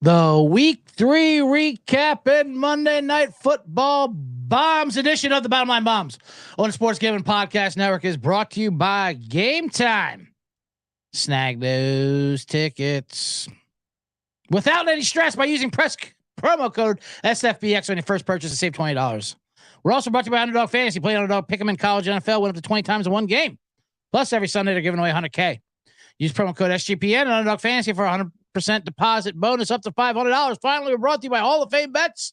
The week 3 recap and Monday Night Football Bombs edition of the Bottom Line Bombs on the Sports Gambling Podcast Network is brought to you by Game Time. Snag those tickets without any stress by using promo code SFBX on your first purchase and save $20. We're also brought to you by Underdog Fantasy. Play Underdog, pick them in college, NFL, win up to 20 times in one game. Plus, every Sunday they're giving away $100K. Use promo code SGPN and Underdog Fantasy for $100 deposit bonus up to $500. Finally, we're brought to you by Hall of Fame Bets,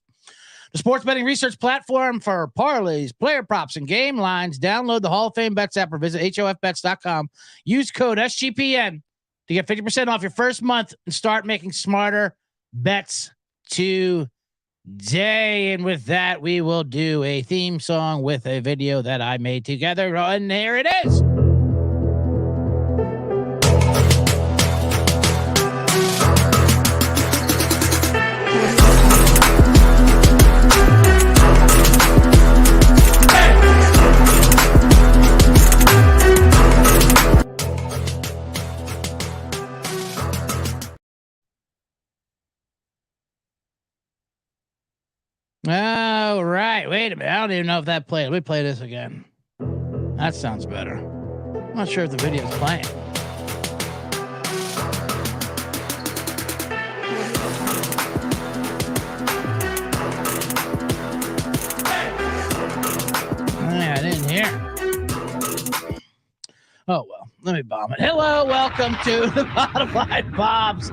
the sports betting research platform for parlays, player props, and game lines. Download the Hall of Fame Bets app or visit hofbets.com. Use code SGPN to get 50% off your first month and start making smarter bets today. And with that, we will do a theme song with a video that I made together. And here it is. All right. Wait a minute. I don't even know if that played. Let me play this again. That sounds better. I'm not sure if the video's playing. I didn't hear. Oh, well, let me bomb it. Hello, welcome to the Bottom Line Bombs.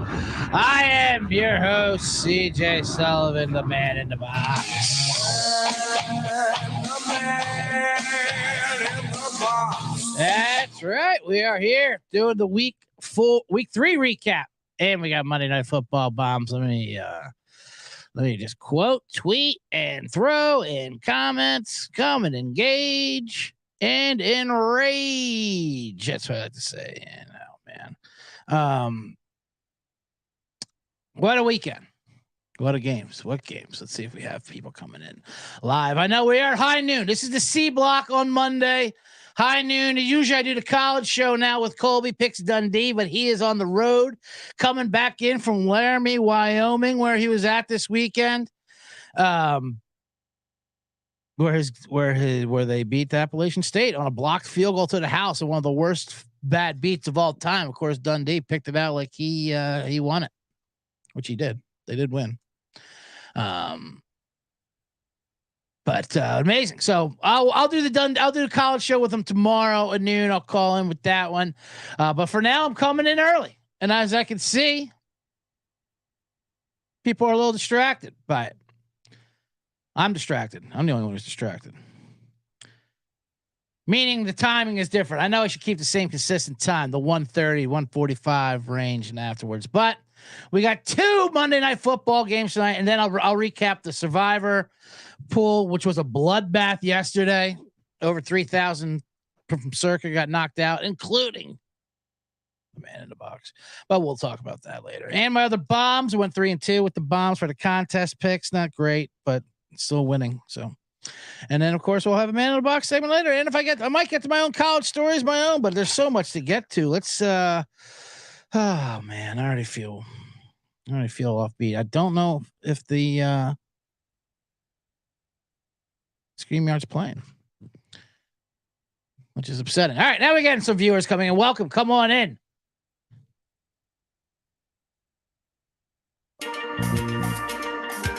I am your host, CJ Sullivan, the man in the box. That's right. We are here doing the week 3 recap. And we got Monday Night Football Bombs. Let me just quote, tweet, and throw in comments. Come and engage and enrage. That's what I like to say. And oh man. What a weekend. What games. Let's see if we have people coming in live. I know we are at high noon. This is the C block on Monday. High noon. Usually I do the college show now with Colby Picks Dundee, but he is on the road coming back in from Laramie, Wyoming, where he was at this weekend. Where they beat the Appalachian State on a blocked field goal to the house and one of the worst bad beats of all time. Of course, Dundee picked it out like he won it, which he did. They did win. But amazing. So I'll do the college show with him tomorrow at noon. I'll call in with that one. But for now, I'm coming in early, and as I can see, people are a little distracted by it. I'm distracted. I'm the only one who's distracted. Meaning the timing is different. I know I should keep the same consistent time, the 1:30, 1:45 range and afterwards. But we got 2 Monday Night Football games tonight, and then I'll recap the Survivor pool, which was a bloodbath yesterday. Over 3,000 from Circa got knocked out, including the man in the box. But we'll talk about that later. And my other bombs went 3-2 with the bombs for the contest picks. Not great, but still winning. So, and then of course we'll have a man in the box segment later. And if I might get to my own college stories, my own, but there's so much to get to. Let's oh man, I already feel offbeat. I don't know if the StreamYard's playing, which is upsetting. All right, now we're getting some viewers coming in. Welcome, come on in.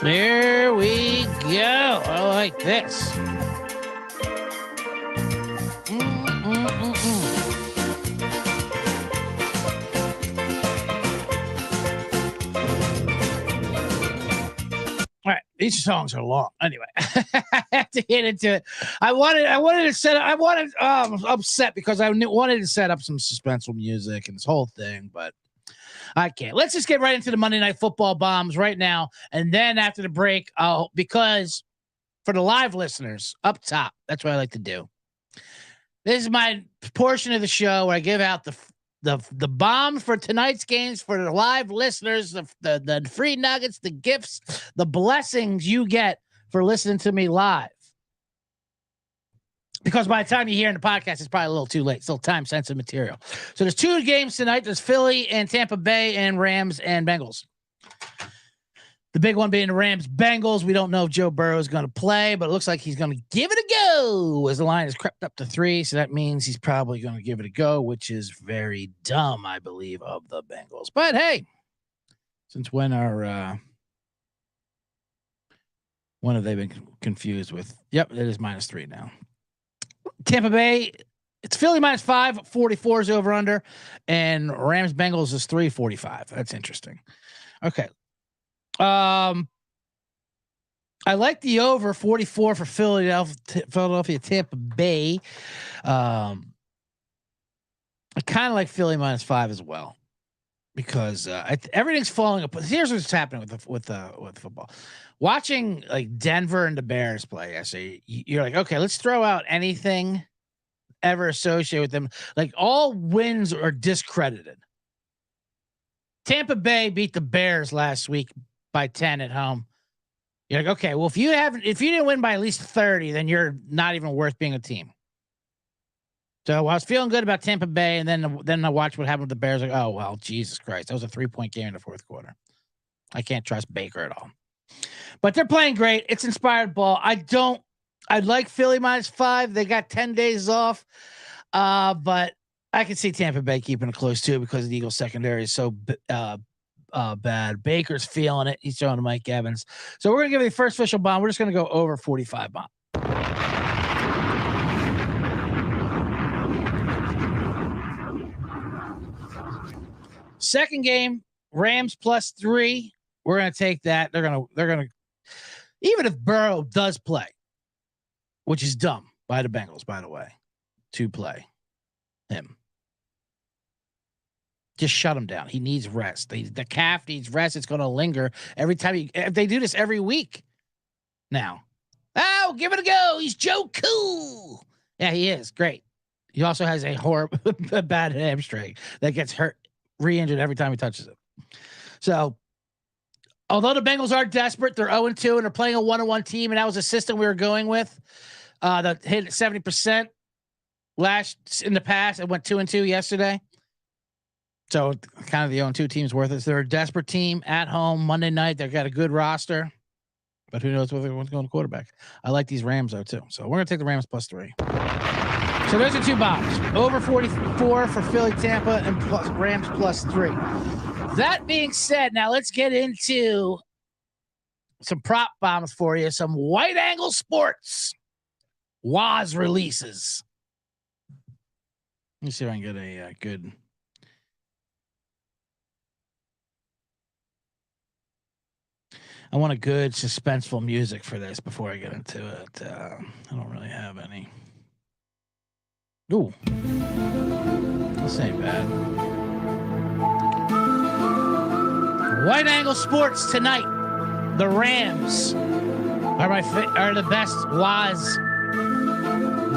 There we go. I like this. All right, these songs are long. Anyway, I have to get into it. I'm upset because I wanted to set up some suspenseful music and this whole thing, but I can't. Let's just get right into the Monday Night Football bombs right now. And then after the break, because for the live listeners up top, that's what I like to do. This is my portion of the show where I give out the bomb for tonight's games for the live listeners, the free nuggets, the gifts, the blessings you get for listening to me live. Because by the time you hear in the podcast, it's probably a little too late. Still time-sensitive material. So there's 2 games tonight. There's Philly and Tampa Bay and Rams and Bengals. The big one being the Rams-Bengals. We don't know if Joe Burrow is going to play, but it looks like he's going to give it a go as the line has crept up to 3. So that means he's probably going to give it a go, which is very dumb, I believe, of the Bengals. But hey, since when have they been confused with? Yep, it is -3 now. Tampa Bay, it's Philly -5, 44 is over under, and Rams-Bengals is 345. That's interesting. Okay. I like the over 44 for Philadelphia, Tampa Bay. I kind of like Philly -5 as well because everything's falling apart. Here's what's happening with football. Watching like Denver and the Bears play, I say you're like, okay, let's throw out anything ever associated with them. Like all wins are discredited. Tampa Bay beat the Bears last week by 10 at home. You're like, okay, well, if you didn't win by at least 30, then you're not even worth being a team. So I was feeling good about Tampa Bay, and then I watched what happened with the Bears. Like, oh well, Jesus Christ, that was a 3-point game in the fourth quarter. I can't trust Baker at all. But they're playing great. It's inspired ball. I'd like Philly -5. They got 10 days off, but I can see Tampa Bay keeping it close too because the Eagles secondary is so bad. Baker's feeling it. He's throwing to Mike Evans. So we're going to give you the first official bomb. We're just going to go over 45 bomb. Second game, Rams +3. We're going to take that. They're going to, even if Burrow does play, which is dumb by the Bengals, by the way, to play him. Just shut him down. He needs rest. The calf needs rest. It's going to linger every time. If they do this every week now. Oh, give it a go. He's Joe Cool. Yeah, he is. Great. He also has a bad hamstring that gets hurt, re-injured every time he touches it. So, although the Bengals are desperate, they're 0-2 and they're playing a 1-1 team, and that was a system we were going with that hit 70% in the past. It went 2-2 yesterday. So kind of the 0-2 team's worth it. They're a desperate team at home Monday night. They've got a good roster, but who knows whether they're going to quarterback. I like these Rams though too. So we're going to take the Rams +3. So those are two bombs. Over 44 for Philly, Tampa, and Rams +3. That being said, now let's get into some prop bombs for you. Some White Angle Sports Waz releases. Let me see if I can get a good. I want a good suspenseful music for this before I get into it. I don't really have any. Ooh, this ain't bad. White Angle Sports tonight. The Rams are the best Waz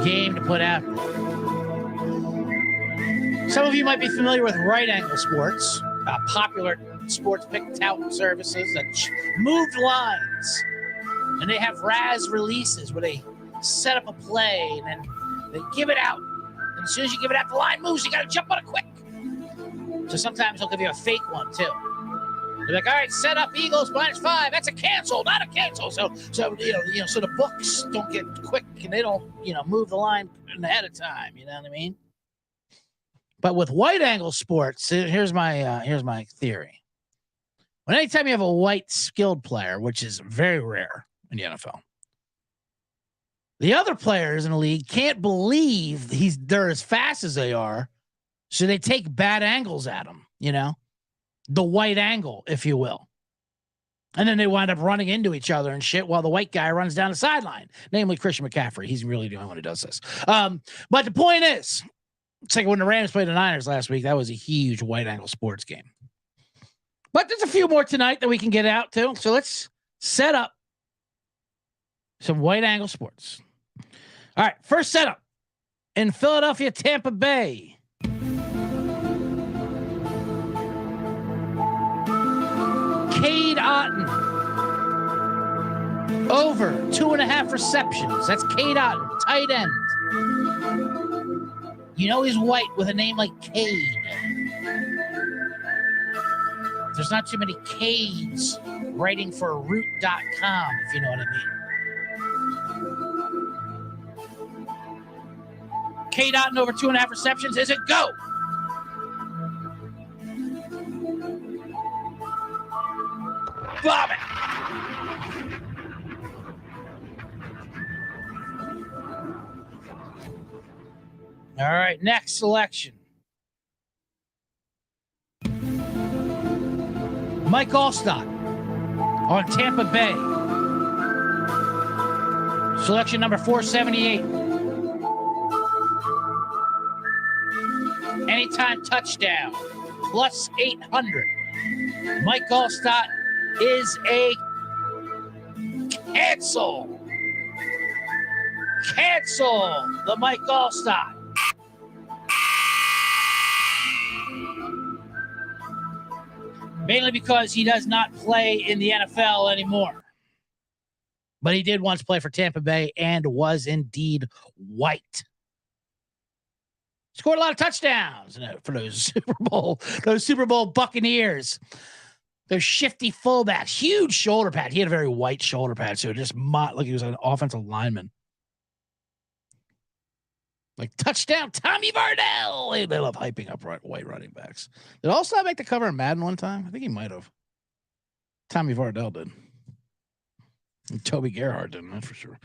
game to put out. Some of you might be familiar with Right Angle Sports, popular sports pick tout services that moved lines, and they have Raz releases where they set up a play and then they give it out. And as soon as you give it out, the line moves. You got to jump on it quick. So sometimes they'll give you a fake one too. They're like, all right, set up Eagles -5. That's a cancel, not a cancel. So so the books don't get quick and they don't move the line ahead of time. You know what I mean? But with White Angle Sports, here's my theory. When anytime you have a white skilled player, which is very rare in the NFL, the other players in the league can't believe they're as fast as they are, so they take bad angles at them. The white angle, if you will. And then they wind up running into each other and shit while the white guy runs down the sideline, namely Christian McCaffrey. He's really the only one who does this. But the point is, it's like when the Rams played the Niners last week, that was a huge White Angle Sports game. But there's a few more tonight that we can get out to. So let's set up some White Angle Sports. All right, first setup in Philadelphia, Tampa Bay. Cade Otton over 2.5 receptions. That's Cade Otton, tight end. He's white with a name like Cade. There's not too many Cades writing for root.com, if you know what I mean. K. Dotton over 2.5 receptions. Is it go? Bomb it. All right, next selection. Mike Allstott on Tampa Bay. Selection number 478. Anytime touchdown, plus 800. Mike Allstott is a cancel. Cancel the Mike Allstott. Mainly because he does not play in the NFL anymore. But he did once play for Tampa Bay and was indeed white. Scored a lot of touchdowns for those Super Bowl Buccaneers. Those shifty fullbacks, huge shoulder pad. He had a very white shoulder pad, so it just like he was an offensive lineman. Like touchdown, Tommy Vardell. They love hyping up white running backs. Did Allstott make the cover in Madden one time? I think he might have. Tommy Vardell did. And Toby Gerhardt didn't, that's for sure.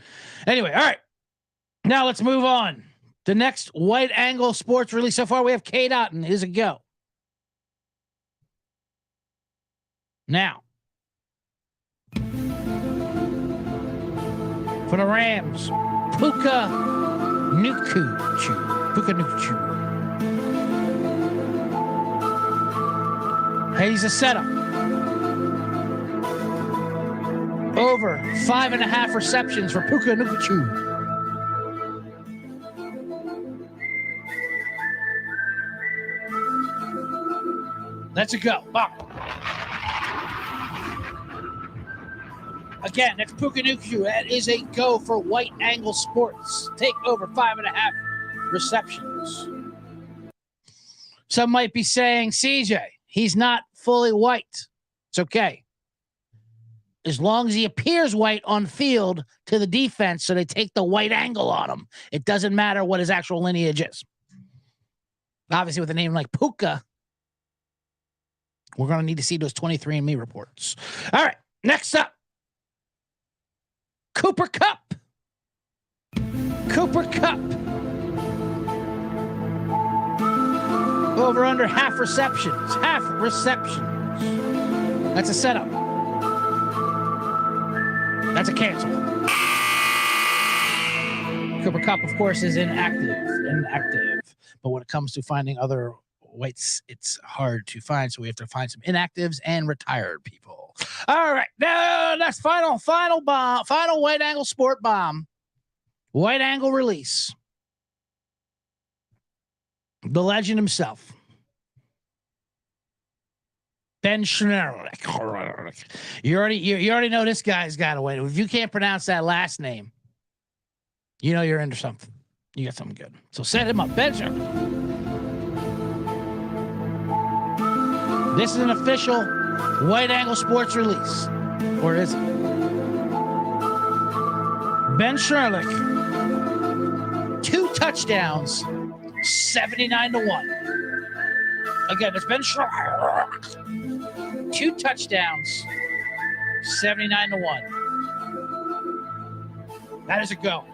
Anyway, all right. Now let's move on. The next White Angle Sports release so far, we have K. Dotton. Is a go. Now, for the Rams, Puka Nacua. Hey, he's a setup. Over 5.5 receptions for Puka Nacua. That's a go. Bop. Again, that's Puka Nacua. That is a go for White Angle Sports. Take over 5.5 receptions. Some might be saying, CJ, he's not fully white. It's okay. As long as he appears white on field to the defense, so they take the white angle on him. It doesn't matter what his actual lineage is. Obviously, with a name like Puka, we're going to need to see those 23andMe reports. All right, next up. Cooper Kupp. Over under half receptions. That's a setup. That's a cancel. Cooper Kupp, of course, is inactive. But when it comes to finding other whites, it's hard to find. So we have to find some inactives and retired people. All right. Now that's final White Angle Sport bomb. White Angle release. The legend himself. Ben Schnurlick. You already know this guy's got to win. If you can't pronounce that last name, you know you're into something. You got something good. So set him up. Ben Schnurlick. This is an official White Angle Sports release. Or is it? Ben Schnurlick, 2 touchdowns, 79-1. Again, it's Ben Schnurlick. 2 touchdowns, 79-1. That is a go.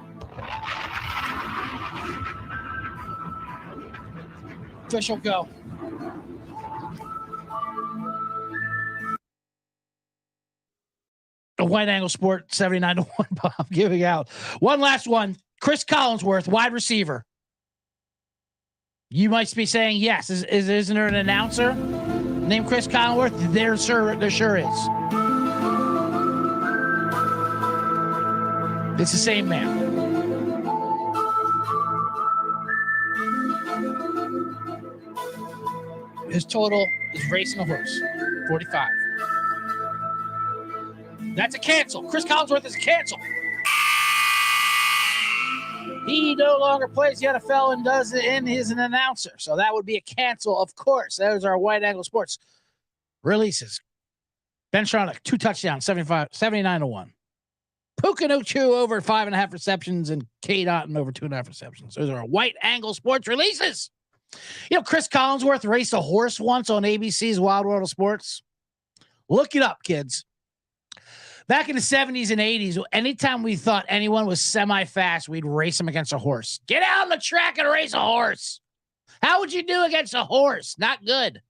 Official go. A White Angle Sport 79-1 Bob giving out. One last one. Chris Collinsworth, wide receiver. You might be saying, yes, isn't there an announcer named Chris Collinsworth? There sure is. It's the same man. His total is racing a horse, 45. That's a cancel. Chris Collinsworth is a cancel. He no longer plays the NFL and is an announcer. So that would be a cancel, of course. Those are White Angle Sports releases. Ben Shronick, 2 touchdowns, 79-1. Puka Nacua over 5.5 receptions and Kate Otten over 2.5 receptions. Those are White Angle Sports releases. You know, Chris Collinsworth raced a horse once on ABC's Wild World of Sports. Look it up, kids. Back in the 70s and 80s, anytime we thought anyone was semi-fast, we'd race them against a horse. Get out on the track and race a horse. How would you do against a horse? Not good.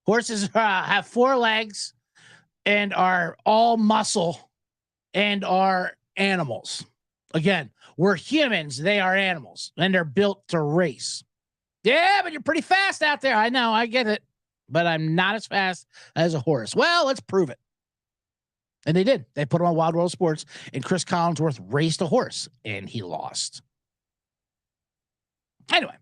Horses have 4 legs and are all muscle and are animals. Again, we're humans. They are animals, and they're built to race. Yeah, but you're pretty fast out there. I know. I get it. But I'm not as fast as a horse. Well, let's prove it. And they did. They put him on Wild World Sports, and Chris Collinsworth raced a horse, and he lost. Anyway,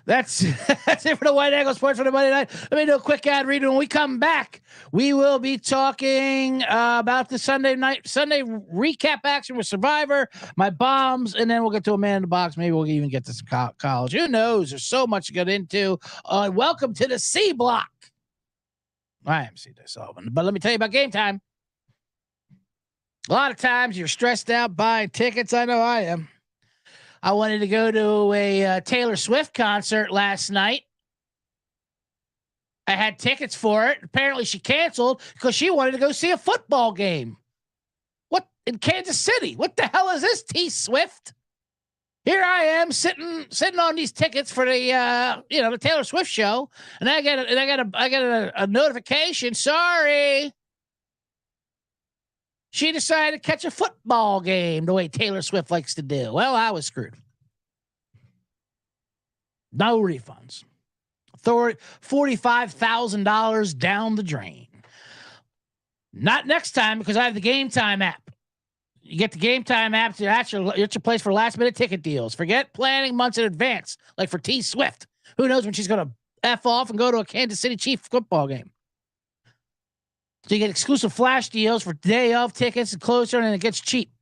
that's it for the White Angle Sports for the Monday night. Let me do a quick ad read. When we come back, we will be talking about the Sunday recap action with Survivor, my bombs, and then we'll get to a man in the box. Maybe we'll even get to some college. Who knows? There's so much to get into. Welcome to the C Block. I am CJ Sullivan, but let me tell you about Game Time. A lot of times you're stressed out buying tickets. I know I am. I wanted to go to a Taylor Swift concert last night. I had tickets for it. Apparently she canceled because she wanted to go see a football game. What? In Kansas City? What the hell is this, T Swift? Here I am sitting on these tickets for the the Taylor Swift show, and I get a notification. Sorry. She decided to catch a football game the way Taylor Swift likes to do. Well, I was screwed. No refunds. $45,000 down the drain. Not next time, because I have the Game Time app. You get the Game Time app. It's your place for last minute ticket deals. Forget planning months in advance, like for T Swift. Who knows when she's going to F off and go to a Kansas City Chiefs football game. So you get exclusive flash deals for day of tickets and closer, and it gets cheap.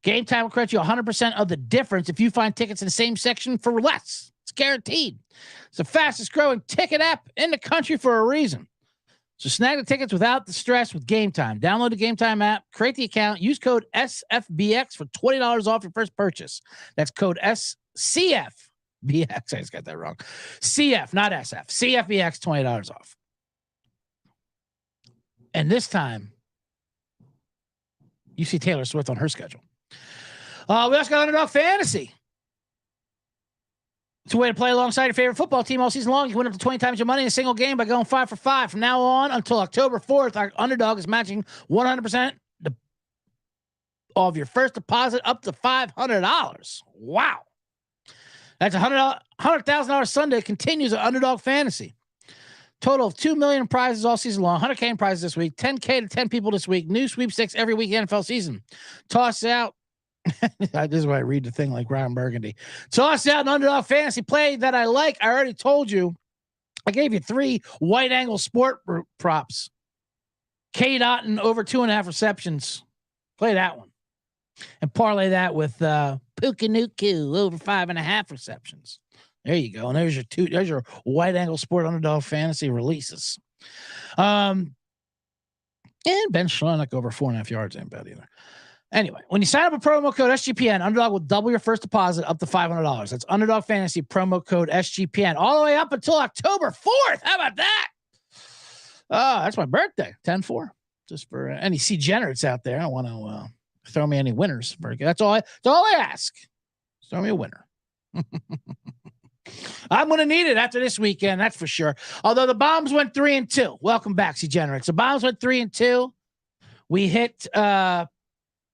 Game Time will credit you 100% of the difference if you find tickets in the same section for less. It's guaranteed. It's the fastest growing ticket app in the country for a reason. So snag the tickets without the stress with Game Time. Download the Game Time app, create the account, use code SFBX for $20 off your first purchase. That's code SCFBX. I just got that wrong. CF, not SF. CFBX, $20 off. And this time, you see Taylor Swift on her schedule. We also got Underdog Fantasy. It's a way to play alongside your favorite football team all season long. You can win up to 20 times your money in a single game by going 5 for 5. From now on until October 4th, our Underdog is matching 100% of your first deposit up to $500. Wow. That's $100,000 Sunday continues at Underdog Fantasy. Total of $2 million in prizes all season long. $100K in prizes this week. $10K to 10 people this week. New sweepstakes every week NFL season. Toss out. This is why I read the thing like Ryan Burgundy. Toss out an Underdog Fantasy play that I like. I already told you. I gave you 3 White Angle Sport props. Kate Otten over 2.5 receptions. Play that one. And parlay that with Puka Nacua over 5.5 receptions. There you go. And there's your White Angle Sport Underdog Fantasy releases. And Ben Schloenick over 4.5 yards ain't bad either. Anyway, when you sign up with promo code SGPN, Underdog will double your first deposit up to $500. That's Underdog Fantasy promo code SGPN all the way up until October 4th. How about that? That's my birthday, 10-4. Just for any C-generates out there. I don't want to throw me any winners. That's all I ask. Throw me a winner. I'm going to need it after this weekend, that's for sure. Although the Bombs went 3-2. Welcome back, C-generates. The Bombs went 3-2. We hit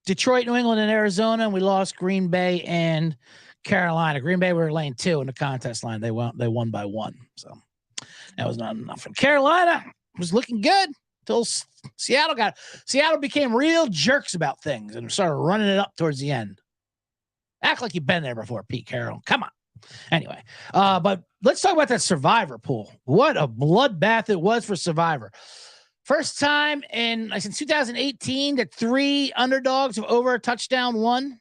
Detroit, New England, and Arizona, and we lost Green Bay and Carolina. Green Bay were lane 2 in the contest line. They won by 1. So that was not enough. And Carolina was looking good until Seattle became real jerks about things and started running it up towards the end. Act like you've been there before, Pete Carroll. Come on. Anyway, but let's talk about that Survivor pool. What a bloodbath it was for Survivor. First time since 2018 that 3 underdogs have over a touchdown won.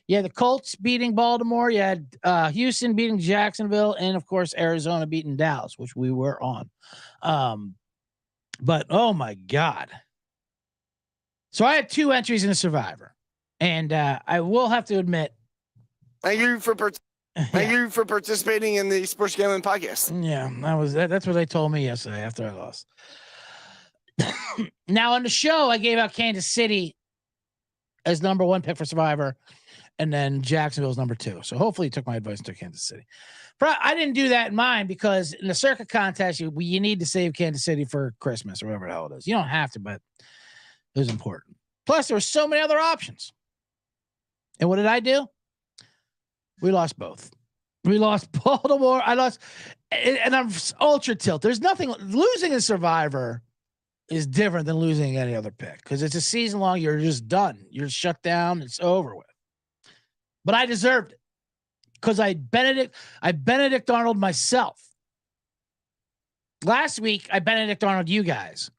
You had the Colts beating Baltimore. You had Houston beating Jacksonville. And, of course, Arizona beating Dallas, which we were on. But oh my God. So I had 2 entries in a Survivor. And I will have to admit. Thank you for participating in the Sports Gambling Podcast. Yeah, that's what they told me yesterday after I lost. Now on the show, I gave out Kansas City as number 1 pick for Survivor, and then Jacksonville's number 2. So hopefully you took my advice and took Kansas City. But I didn't do that in mine because in the circuit contest, you need to save Kansas City for Christmas or whatever the hell it is. You don't have to, but it was important. Plus, there were so many other options. And what did I do? We lost both. We lost Baltimore. I lost, and I'm ultra tilt. There's nothing, losing a Survivor is different than losing any other pick because it's a season long. You're just done. You're shut down. It's over with. But I deserved it because I Benedict Arnold myself. Last week, I Benedict Arnold you guys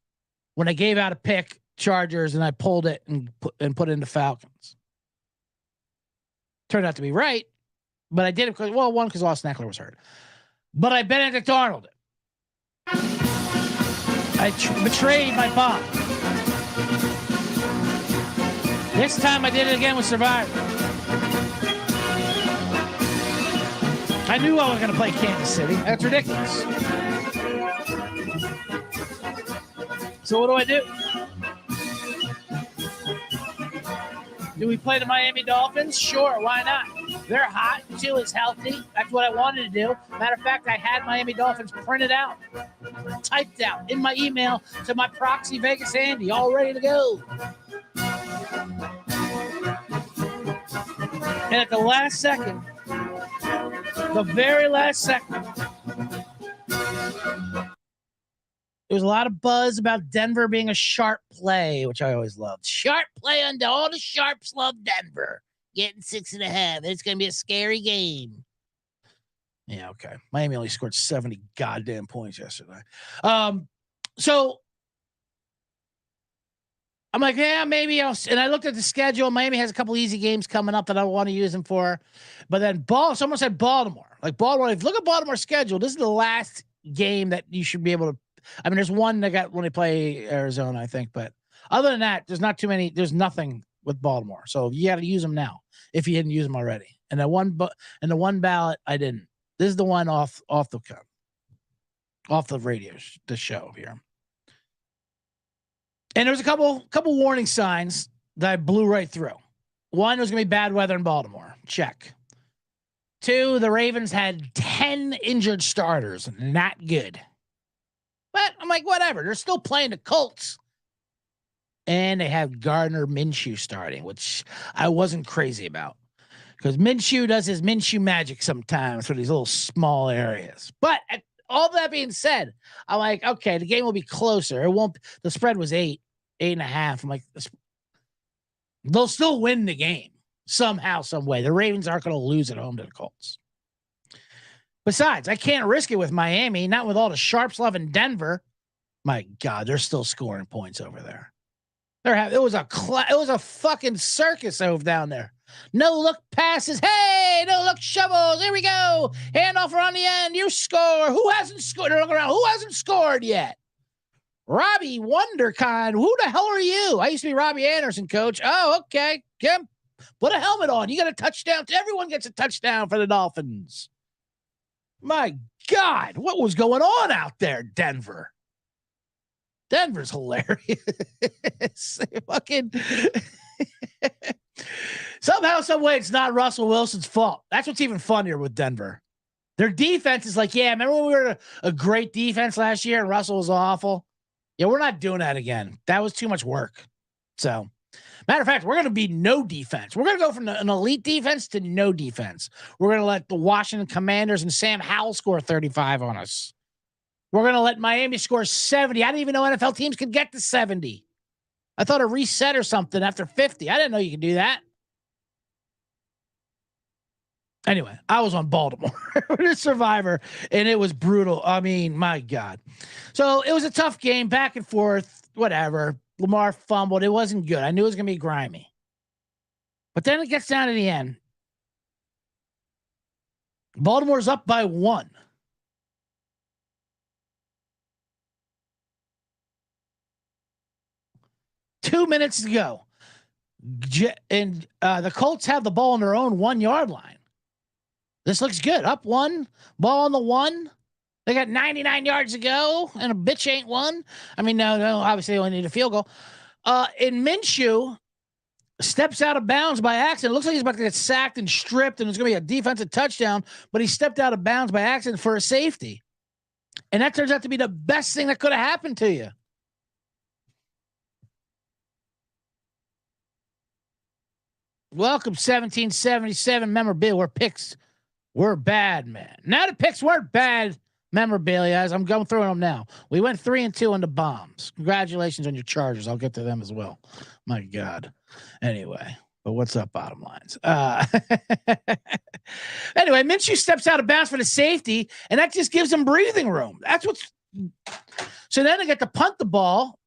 when I gave out a pick, Chargers, and I pulled it and put it into Falcons. Turned out to be right. But I did it because, well, one, because Austin Eckler was hurt. But I Benedict Arnold. I betrayed my bond. This time I did it again with Survivor. I knew I was going to play Kansas City. That's ridiculous. So what do I do? Do we play the Miami Dolphins? Sure, why not? They're hot. Tua is healthy. That's what I wanted to do. Matter of fact, I had Miami Dolphins printed out, typed out in my email to my proxy Vegas Andy, all ready to go. And at the last second, the very last second, there was a lot of buzz about Denver being a sharp play, which I always loved. Sharp play under all the sharps love Denver. Getting 6.5. It's going to be a scary game. Yeah, okay. Miami only scored 70 goddamn points yesterday. So I'm like, yeah, maybe I'll. And I looked at the schedule. Miami has a couple easy games coming up that I want to use them for. But then someone said Baltimore. Like Baltimore, if you look at Baltimore's schedule, this is the last game that you should be able to. I mean, there's one they got when they play Arizona, I think. But other than that, there's not too many. There's nothing with Baltimore. So you got to use them now if you didn't use them already. And the one ballot, I didn't. This is the one off the radio, the show here. And there was a couple warning signs that I blew right through. One, was going to be bad weather in Baltimore. Check. 2, the Ravens had 10 injured starters. Not good. But I'm like, whatever. They're still playing the Colts. And they have Gardner Minshew starting, which I wasn't crazy about. Because Minshew does his Minshew magic sometimes for these little small areas. But all that being said, I'm like, okay, the game will be closer. It won't. The spread was 8.5. I'm like, they'll still win the game somehow, some way. The Ravens aren't going to lose at home to the Colts. Besides, I can't risk it with Miami, not with all the sharps love in Denver. My God, they're still scoring points over there. It was a fucking circus over down there. No look passes. Hey, no look shovels. Here we go. Handoff around the end. You score. Who hasn't scored? They're looking around. Who hasn't scored yet? Robbie Wonderkind. Who the hell are you? I used to be Robbie Anderson, coach. Oh, okay. Kim, put a helmet on. You got a touchdown. Everyone gets a touchdown for the Dolphins. My God, what was going on out there, Denver? Denver's hilarious. Fucking somehow, some way, it's not Russell Wilson's fault. That's what's even funnier with Denver. Their defense is like, yeah, remember when we were a great defense last year and Russell was awful? Yeah, we're not doing that again. That was too much work. So, matter of fact, we're going to be no defense. We're going to go from an elite defense to no defense. We're going to let the Washington Commanders and Sam Howell score 35 on us. We're going to let Miami score 70. I didn't even know NFL teams could get to 70. I thought a reset or something after 50. I didn't know you could do that. Anyway, I was on Baltimore for the Survivor, and it was brutal. I mean, my God. So it was a tough game, back and forth, whatever. Lamar fumbled. It wasn't good. I knew it was going to be grimy. But then it gets down to the end. Baltimore's up by 1. 2 minutes to go. And the Colts have the ball on their own 1 yard line. This looks good. Up 1, ball on the 1. They got 99 yards to go, and a bitch ain't one. I mean, no, obviously they only need a field goal. And Minshew steps out of bounds by accident. It looks like he's about to get sacked and stripped, and it's going to be a defensive touchdown, but he stepped out of bounds by accident for a safety. And that turns out to be the best thing that could have happened to you. Welcome, 1777 memorabilia. Where picks were bad, man. Now the picks weren't bad memorabilia, as I'm going through them now. We went 3-2 on the bombs. Congratulations on your Chargers. I'll get to them as well. My God. Anyway, but what's up, bottom lines? Anyway, Minshew steps out of bounds for the safety, and that just gives him breathing room. That's what's. So then they get to punt the ball,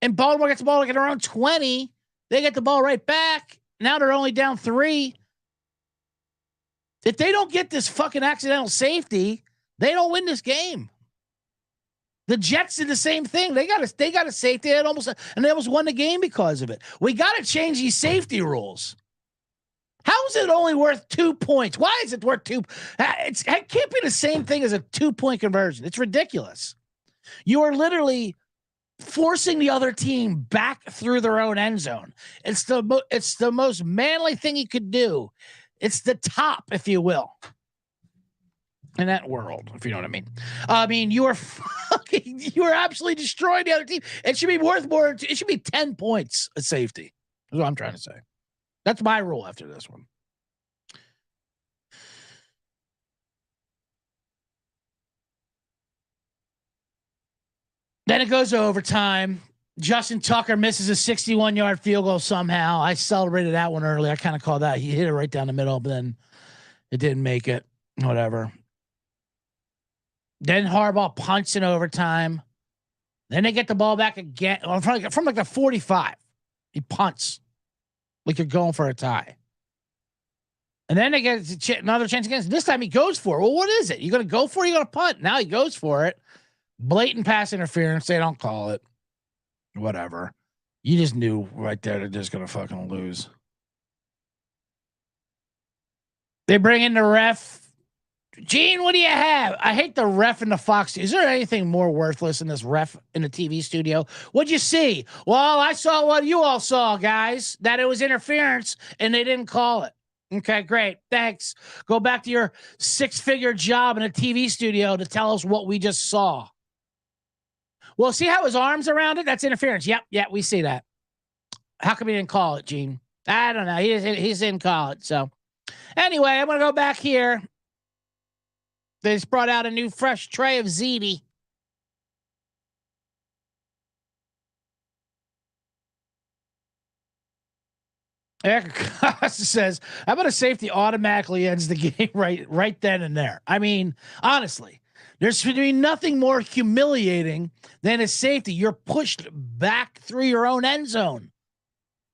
and Baltimore gets the ball like at around 20. They get the ball right back. Now they're only down 3. If they don't get this fucking accidental safety, they don't win this game. The Jets did the same thing. They got a safety. They almost won the game because of it. We got to change these safety rules. How is it only worth 2 points? Why is it worth 2? It can't be the same thing as a 2-point conversion. It's ridiculous. You are literally forcing the other team back through their own end zone. It's the most manly thing you could do. It's the top, if you will, in that world, if you know what I mean. I mean, you are absolutely destroying the other team. It should be worth more. It should be 10 points at safety. That's what I'm trying to say. That's my rule after this one. Then it goes to overtime. Justin Tucker misses a 61-yard field goal somehow. I celebrated that one early. I kind of called that. He hit it right down the middle, but then it didn't make it. Whatever. Then Harbaugh punts in overtime. Then they get the ball back again from like the 45. He punts like you're going for a tie. And then they get another chance again. This time he goes for it. Well, what is it? You going to go for it? You going to punt? Now he goes for it. Blatant pass interference. They don't call it. Whatever. You just knew right there they're just going to fucking lose. They bring in the ref. Gene, what do you have? I hate the ref in the Fox. Is there anything more worthless than this ref in the TV studio? What'd you see? Well, I saw what you all saw, guys, that it was interference and they didn't call it. Okay, great. Thanks. Go back to your 6-figure job in a TV studio to tell us what we just saw. Well, see how his arm's around it? That's interference. Yep, we see that. How come he didn't call it, Gene? I don't know. He didn't call it. So anyway, I'm going to go back here. They just brought out a new fresh tray of ziti. Eric Costa says, how about a safety automatically ends the game right then and there? I mean, honestly, there's going to be nothing more humiliating than a safety. You're pushed back through your own end zone.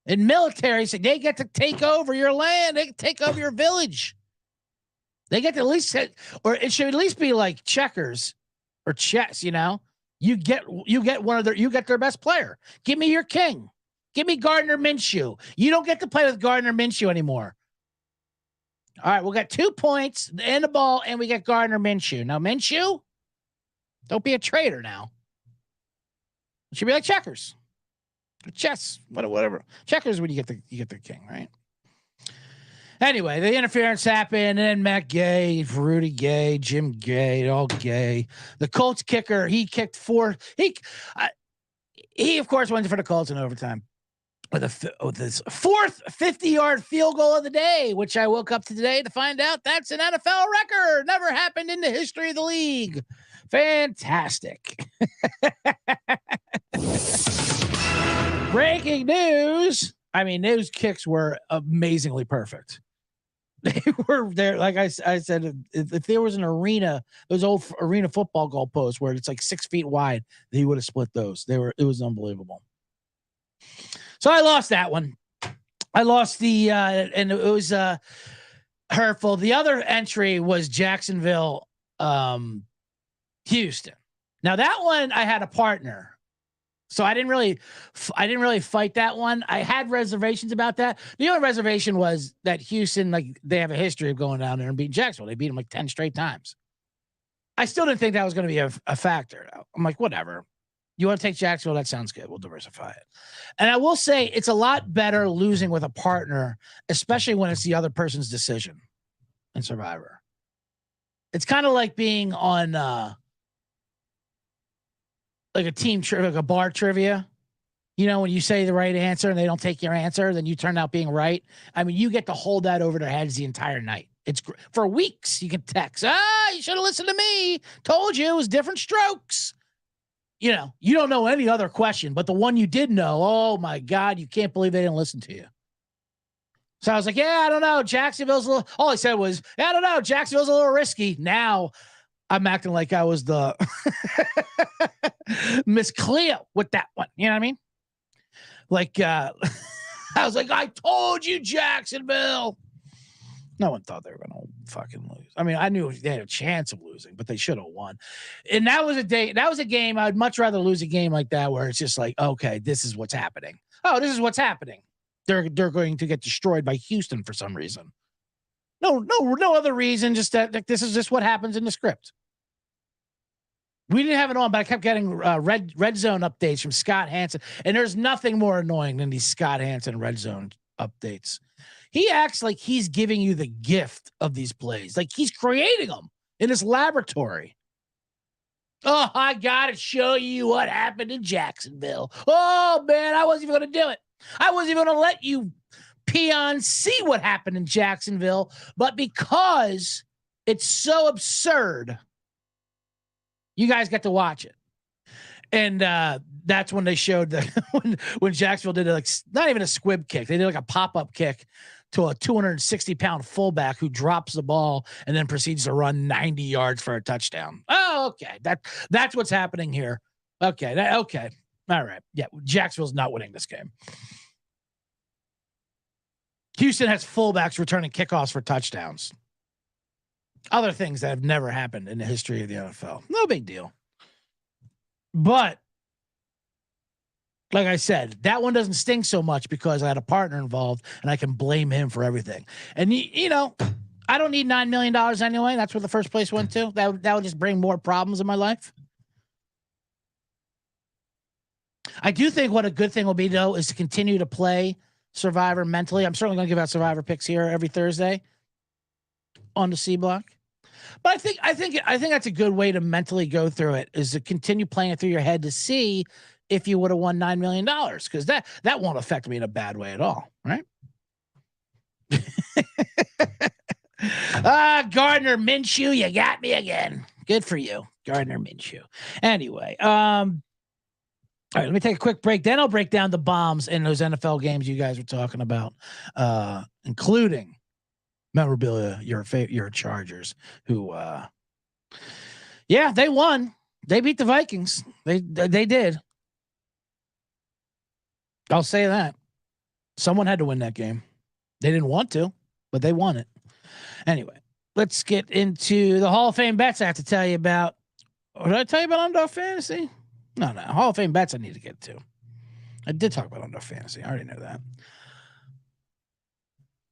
In military, so they get to take over your land. They can take over your village. They get to at least hit, or it should at least be like checkers or chess, you know? You get their best player. Give me your king. Give me Gardner Minshew. You don't get to play with Gardner Minshew anymore. All right, we'll get 2 points and the ball, and we get Gardner Minshew. Now, Minshew, don't be a traitor now. It should be like checkers. Or chess, whatever. Checkers when you get the king, right? Anyway, the interference happened, and then Matt Gay, Rudy Gay, Jim Gay, all Gay. The Colts kicker, he kicked 4. He of course went for the Colts in overtime with this 4th 50-yard field goal of the day, which I woke up to today to find out that's an NFL record. Never happened in the history of the league. Fantastic. Breaking news. I mean, those kicks were amazingly perfect. They were there. Like I said, if there was an arena, those old arena football goalposts where it's like 6 feet wide, he would have split those. It was unbelievable. So I lost that one. I lost the, and it was hurtful. The other entry was Jacksonville, Houston. Now that one, I had a partner So I didn't really fight that one. I had reservations about that. The only reservation was that Houston, like, they have a history of going down there and beating Jacksonville. They beat them like 10 straight times. I still didn't think that was going to be a factor. I'm like, whatever. You want to take Jacksonville? That sounds good. We'll diversify it. And I will say it's a lot better losing with a partner, especially when it's the other person's decision in Survivor. It's kind of like being on like a team trivia, like a bar trivia. You know, when you say the right answer and they don't take your answer, then you turn out being right. I mean, you get to hold that over their heads the entire night. It's for weeks. You can text, you should have listened to me. Told you it was different strokes. You know, you don't know any other question, but the one you did know, oh my God, you can't believe they didn't listen to you. So I was like, yeah, I don't know. Jacksonville's a little, all I said was, I don't know. Jacksonville's a little risky. Now I'm acting like I was the Miss Cleo with that one. You know what I mean? Like, I was like, I told you, Jacksonville. No one thought they were going to fucking lose. I mean, I knew they had a chance of losing, but they should have won. And that was a game. I'd much rather lose a game like that where it's just like, okay, this is what's happening. Oh, this is what's happening. They're going to get destroyed by Houston for some reason. No other reason. Just that this is just what happens in the script. We didn't have it on, but I kept getting red zone updates from Scott Hansen, and there's nothing more annoying than these Scott Hansen red zone updates. He acts like he's giving you the gift of these plays, like he's creating them in his laboratory. Oh, I gotta show you what happened in Jacksonville. Oh man, I wasn't even gonna do it. I wasn't even gonna let you peons see what happened in Jacksonville, but because it's so absurd, you guys get to watch it. And that's when they showed that when Jacksonville did like not even a squib kick, they did like a pop-up kick to a 260-pound fullback who drops the ball and then proceeds to run 90 yards for a touchdown. Oh, okay. That's what's happening here. Okay. Okay. All right. Yeah. Jacksonville's not winning this game. Houston has fullbacks returning kickoffs for touchdowns. Other things that have never happened in the history of the NFL. No big deal. But like I said, that one doesn't sting so much because I had a partner involved and I can blame him for everything. And, you know, I don't need $9 million anyway. That's where the first place went to. That would just bring more problems in my life. I do think what a good thing will be, though, is to continue to play Survivor mentally. I'm certainly going to give out Survivor picks here every Thursday on the C Block. But I think that's a good way to mentally go through it, is to continue playing it through your head to see if you would have won $9 million, because that won't affect me in a bad way at all, right? Gardner Minshew, you got me again. Good for you, Gardner Minshew. Anyway, all right, let me take a quick break. Then I'll break down the bombs in those NFL games you guys were talking about, including memorabilia, your Chargers, who, yeah, they won. They beat the Vikings. They did. I'll say that. Someone had to win that game. They didn't want to, but they won it. Anyway, let's get into the Hall of Fame bets I have to tell you about. Did I tell you about Underdog Fantasy? No. Hall of Fame bets I need to get to. I did talk about Underdog Fantasy. I already know that.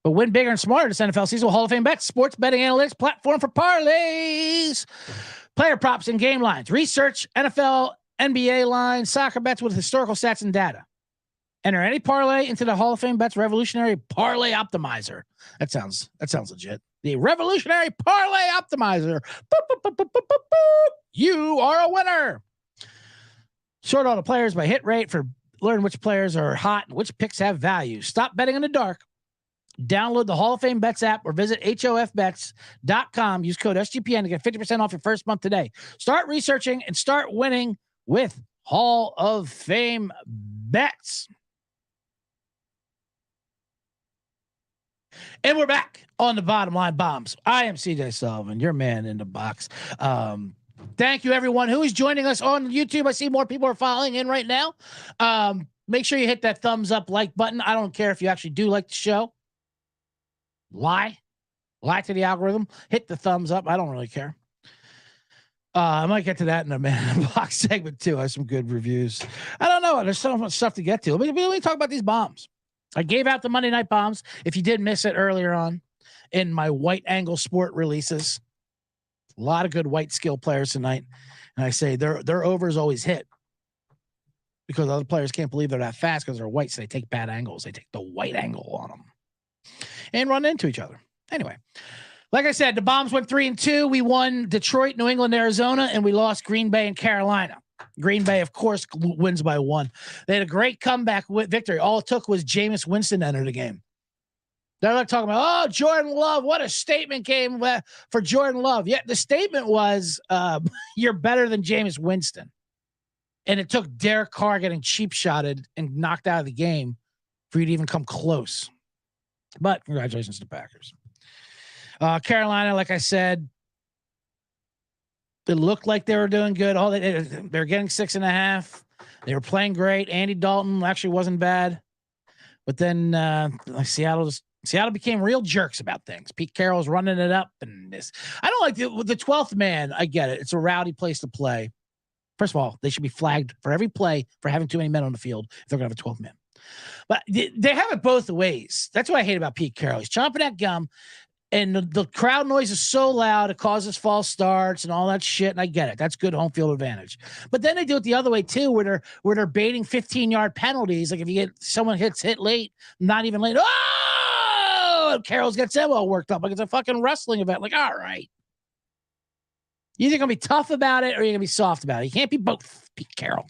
But win bigger and smarter this NFL season with Hall of Fame bets, sports betting analytics platform for parlays, player props, and game lines. Research NFL, NBA lines, soccer bets with historical stats and data. Enter any parlay into the Hall of Fame bets revolutionary parlay optimizer. That sounds legit. The revolutionary parlay optimizer. Boop, boop, boop, boop, boop, boop, boop. You are a winner. Sort all the players by hit rate for learn which players are hot and which picks have value. Stop betting in the dark. Download the Hall of Fame Bets app or visit hofbets.com. Use code SGPN to get 50% off your first month today. Start researching and start winning with Hall of Fame Bets. And we're back on the Bottom Line Bombs. I am CJ Sullivan, your man in the box. Thank you, everyone who is joining us on YouTube. I see more people are following in right now. Make sure you hit that thumbs up like button. I don't care if you actually do like the show. Lie to the algorithm. Hit the thumbs up. I don't really care. I might get to that in a Man in the Box segment too. I have some good reviews. I don't know. There's so much stuff to get to. Let me talk about these bombs. I gave out the Monday night bombs. If you did miss it earlier on in my white angle sport releases, a lot of good white skill players tonight. And I say their overs always hit because other players can't believe they're that fast because they're white. So they take bad angles. They take the white angle on them and run into each other. Anyway, like I said, the bombs went 3-2. We won Detroit, New England, Arizona, and we lost Green Bay and Carolina. Green Bay, of course, wins by 1. They had a great comeback victory. All it took was Jameis Winston to enter the game. They're like talking about, oh, Jordan Love, what a statement game for Jordan Love. Yeah, the statement was, you're better than Jameis Winston. And it took Derek Carr getting cheap shotted and knocked out of the game for you to even come close. But congratulations to the Packers. Carolina, like I said, it looked like they were doing good. They're getting 6.5. They were playing great. Andy Dalton actually wasn't bad. But then Seattle became real jerks about things. Pete Carroll's running it up. And this. I don't like the 12th man. I get it. It's a rowdy place to play. First of all, they should be flagged for every play for having too many men on the field if they're going to have a 12 man. But they have it both ways. That's what I hate about Pete Carroll. He's chomping that gum. And the crowd noise is so loud, it causes false starts and all that shit. And I get it. That's good home field advantage. But then they do it the other way too, where they're baiting 15-yard penalties. Like if you get someone hit late, not even late. Oh, Carroll gets them all worked up like it's a fucking wrestling event. Like, all right. You're either gonna be tough about it or you're gonna be soft about it. You can't be both, Pete Carroll.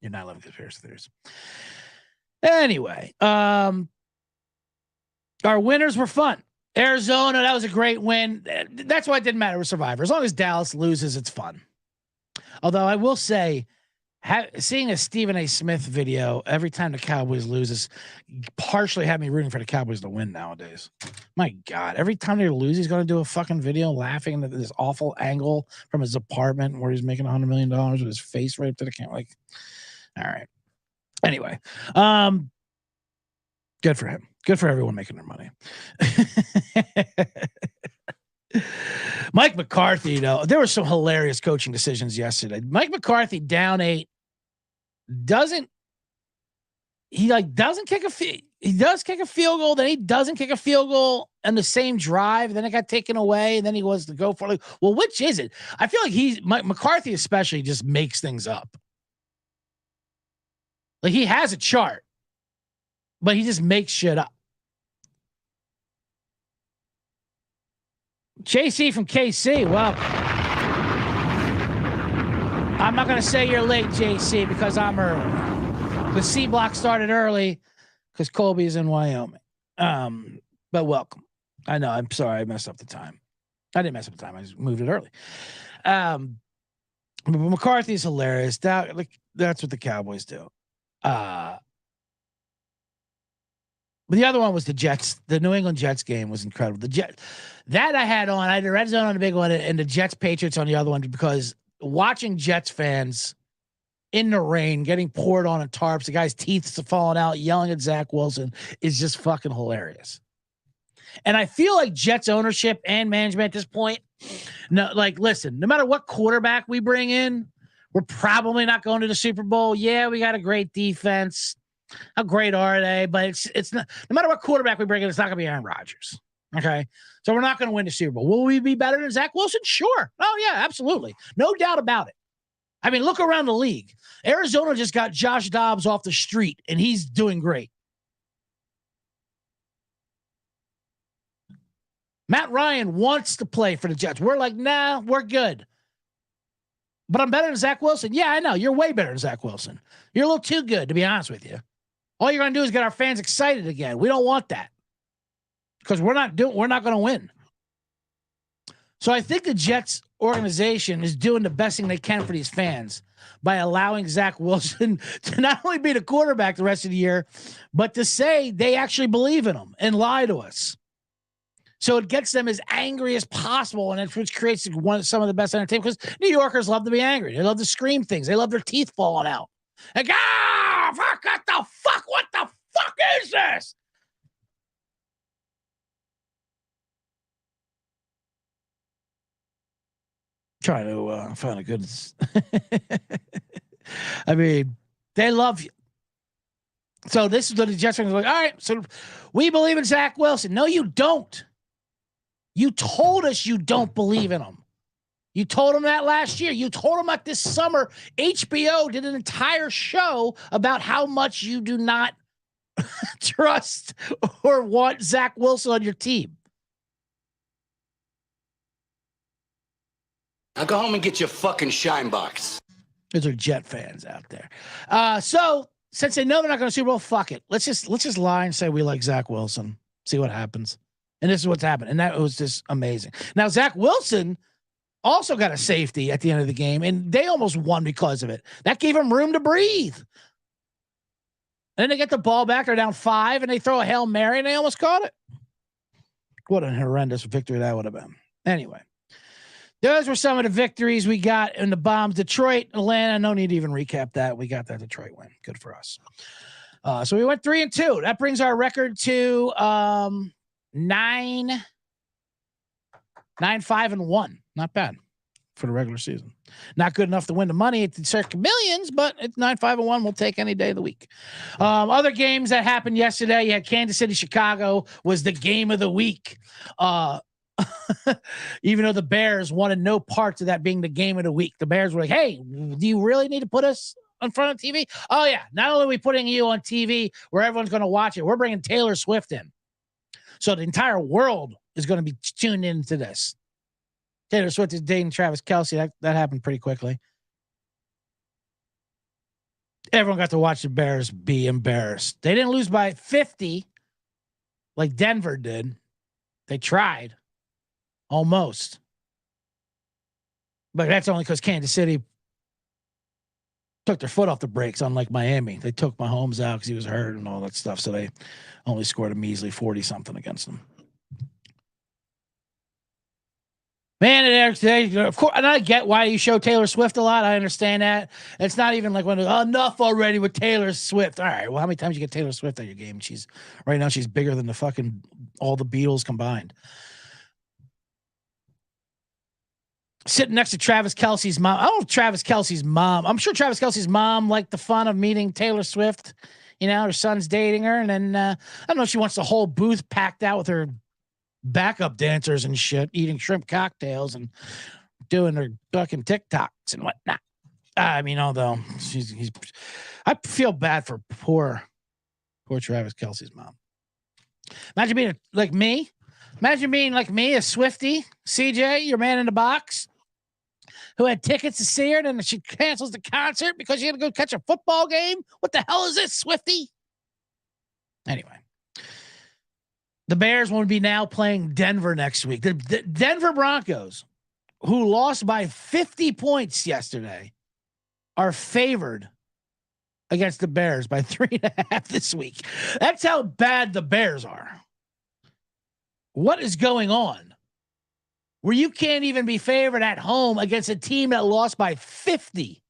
You're not loving conspiracy theories. Anyway, our winners were fun. Arizona, that was a great win. That's why it didn't matter with Survivor. As long as Dallas loses, it's fun. Although I will say, seeing a Stephen A. Smith video every time the Cowboys loses partially had me rooting for the Cowboys to win nowadays. My God, every time they lose, he's going to do a fucking video laughing at this awful angle from his apartment where he's making $100 million with his face right up to the camera. Like, all right. Anyway, good for him. Good for everyone making their money. Mike McCarthy, though, there were some hilarious coaching decisions yesterday. Mike McCarthy down 8 doesn't kick a he does kick a field goal, then he doesn't kick a field goal on the same drive, then it got taken away, and then he was to go for it. Like, well, which is it? I feel like Mike McCarthy especially just makes things up. Like he has a chart, but he just makes shit up. JC from KC, well, I'm not going to say you're late, JC, because I'm early. The C block started early because Colby is in Wyoming. But welcome. I know. I'm sorry I messed up the time. I didn't mess up the time. I just moved it early. But McCarthy's hilarious. That's what the Cowboys do. But the other one was the Jets. The New England Jets game was incredible. The Jets that I had on. I had the red zone on the big one and the Jets Patriots on the other one because watching Jets fans in the rain getting poured on in tarps, the guy's teeth falling out, yelling at Zach Wilson is just fucking hilarious. And I feel like Jets ownership and management at this point, listen, no matter what quarterback we bring in, we're probably not going to the Super Bowl. Yeah, we got a great defense. How great are they? But it's not, no matter what quarterback we bring in, it's not going to be Aaron Rodgers. Okay. So we're not going to win the Super Bowl. Will we be better than Zach Wilson? Sure. Oh, yeah, absolutely. No doubt about it. I mean, look around the league. Arizona just got Josh Dobbs off the street, and he's doing great. Matt Ryan wants to play for the Jets. We're like, nah, we're good. But I'm better than Zach Wilson. Yeah, I know. You're way better than Zach Wilson. You're a little too good, to be honest with you. All you're going to do is get our fans excited again. We don't want that because we're not going to win. So I think the Jets organization is doing the best thing they can for these fans by allowing Zach Wilson to not only be the quarterback the rest of the year, but to say they actually believe in him and lie to us. So it gets them as angry as possible, and which creates some of the best entertainment because New Yorkers love to be angry. They love to scream things. They love their teeth falling out. Like, fuck, what the fuck? What the fuck is this? Trying to find a good. I mean, they love you. So this is what the Jets are like. All right, so we believe in Zach Wilson. No, you don't. You told us you don't believe in him. You told him that last year. You told him that this summer. HBO did an entire show about how much you do not trust or want Zach Wilson on your team. Now go home and get your fucking shine box. Those are Jet fans out there. So since they know they're not going to Super Bowl, fuck it. Let's just lie and say we like Zach Wilson. See what happens. And this is what's happened. And that was just amazing. Now, Zach Wilson also got a safety at the end of the game, and they almost won because of it. That gave them room to breathe. And then they get the ball back. They're down 5, and they throw a Hail Mary, and they almost caught it. What an horrendous victory that would have been. Anyway, those were some of the victories we got in the bombs. Detroit, Atlanta, no need to even recap that. We got that Detroit win. Good for us. So we went 3-2. That brings our record to 9-5-1. Not bad for the regular season. Not good enough to win the money at the Circa Millions, but it's 9-5-1. We'll take any day of the week. Other games that happened yesterday, you had Kansas City, Chicago was the game of the week. Even though the Bears wanted no parts of that being the game of the week. The Bears were like, hey, do you really need to put us in front of TV? Oh, yeah. Not only are we putting you on TV where everyone's going to watch it, we're bringing Taylor Swift in. So the entire world is going to be tuned into this. Taylor Swift is dating Travis Kelce. That happened pretty quickly. Everyone got to watch the Bears be embarrassed. They didn't lose by 50 like Denver did. They tried. Almost. But that's only because Kansas City took their foot off the brakes, unlike Miami. They took Mahomes out because he was hurt and all that stuff. So they only scored a measly 40-something against them. Man, today, of course, and I get why you show Taylor Swift a lot. I understand that. It's not even like enough already with Taylor Swift. All right, well, how many times you get Taylor Swift at your game? Right now she's bigger than all the Beatles combined. Sitting next to Travis Kelce's mom. I don't know if Travis Kelce's mom. I'm sure Travis Kelce's mom liked the fun of meeting Taylor Swift. You know, her son's dating her, and then I don't know if she wants the whole booth packed out with her backup dancers and shit, eating shrimp cocktails and doing their fucking TikToks and whatnot. I mean, although I feel bad for poor Travis Kelce's mom. Imagine being like me. Imagine being like me, a Swiftie, CJ, your man in the box, who had tickets to see her, and then she cancels the concert because she had to go catch a football game. What the hell is this, Swiftie? Anyway. The Bears will be now playing Denver next week. The Denver Broncos, who lost by 50 points yesterday, are favored against the Bears by 3.5 this week. That's how bad the Bears are. What is going on? Where you can't even be favored at home against a team that lost by 50.